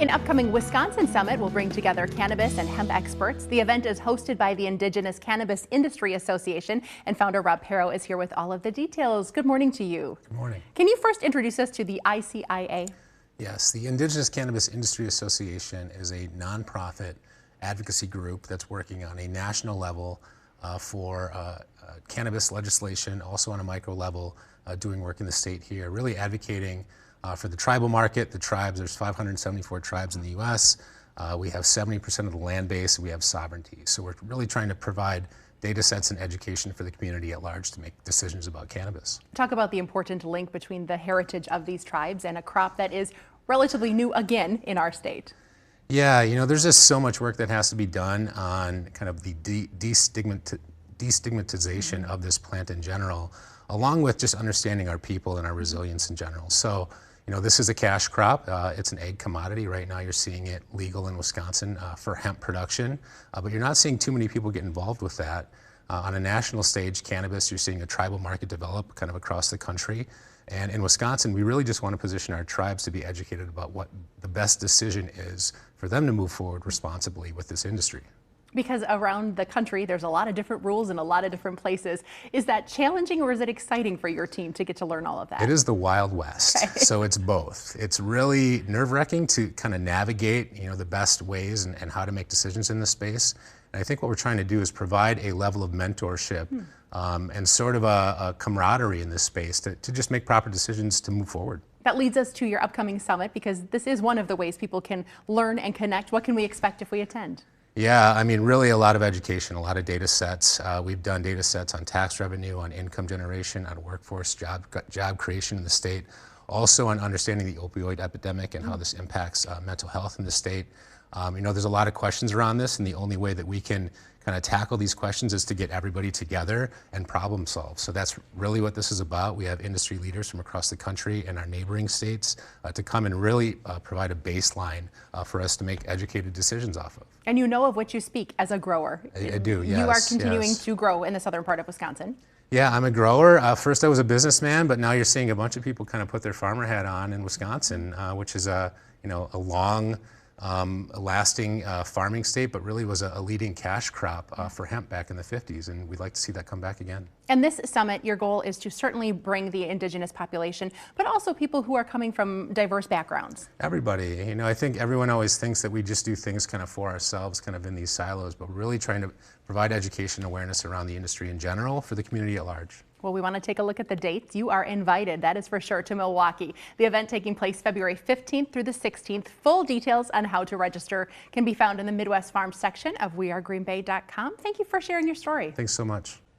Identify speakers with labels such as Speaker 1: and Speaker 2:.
Speaker 1: An upcoming Wisconsin Summit will bring together cannabis and hemp experts. The event is hosted by the Indigenous Cannabis Industry Association, and founder Rob Perro is here with all of the details. Good morning to you.
Speaker 2: Good morning.
Speaker 1: Can you first introduce us to the ICIA?
Speaker 2: Yes, the Indigenous Cannabis Industry Association is a nonprofit advocacy group that's working on a national level for cannabis legislation, also on a micro level, doing work in the state here, really advocating for the tribal market, the tribes. There's 574 tribes in the U.S. We have 70% of the land base, and we have sovereignty. So we're really trying to provide data sets and education for the community at large to make decisions about cannabis.
Speaker 1: Talk about the important link between the heritage of these tribes and a crop that is relatively new again in our state.
Speaker 2: Yeah, you know, there's just so much work that has to be done on kind of the destigmatization of this plant in general, along with just understanding our people and our resilience in general. So, you know, this is a cash crop. It's an ag commodity. Right now you're seeing it legal in Wisconsin for hemp production, but you're not seeing too many people get involved with that. On a national stage, cannabis, you're seeing a tribal market develop kind of across the country. And in Wisconsin, we really just want to position our tribes to be educated about what the best decision is for them to move forward responsibly with this industry.
Speaker 1: Because around the country, there's a lot of different rules in a lot of different places. Is that challenging, or is it exciting for your team to get to learn all of that?
Speaker 2: It is the Wild West,
Speaker 1: okay.
Speaker 2: So it's both. It's really nerve-wracking to kind of navigate, you know, the best ways and how to make decisions in this space. And I think what we're trying to do is provide a level of mentorship and sort of a camaraderie in this space to just make proper decisions to move forward.
Speaker 1: That leads us to your upcoming summit, because this is one of the ways people can learn and connect. What can we expect if we attend?
Speaker 2: Yeah, I mean, really a lot of education, a lot of data sets. We've done data sets on tax revenue, on income generation, on workforce job creation in the state, also on understanding the opioid epidemic and how this impacts mental health in the state. You know, there's a lot of questions around this, and the only way that we can kind of tackle these questions is to get everybody together and problem solve. So that's really what this is about. We have industry leaders from across the country and our neighboring states to come and really provide a baseline for us to make educated decisions off of.
Speaker 1: And you know of which you speak as a grower.
Speaker 2: I do, yes.
Speaker 1: You are continuing to grow in the southern part of Wisconsin.
Speaker 2: Yeah, I'm a grower. First I was a businessman, but now you're seeing a bunch of people kind of put their farmer hat on in Wisconsin, which is a long, lasting farming state, but really was a leading cash crop for hemp back in the 50s, and we'd like to see that come back again.
Speaker 1: And this summit, your goal is to certainly bring the indigenous population, but also people who are coming from diverse backgrounds.
Speaker 2: Everybody, you know, I think everyone always thinks that we just do things kind of for ourselves, kind of in these silos, but we're really trying to provide education awareness around the industry in general for the community at large.
Speaker 1: Well, we want to take a look at the dates. You are invited, that is for sure, to Milwaukee. The event taking place February 15th through the 16th. Full details on how to register can be found in the Midwest Farm section of wearegreenbay.com. Thank you for sharing your story.
Speaker 2: Thanks so much.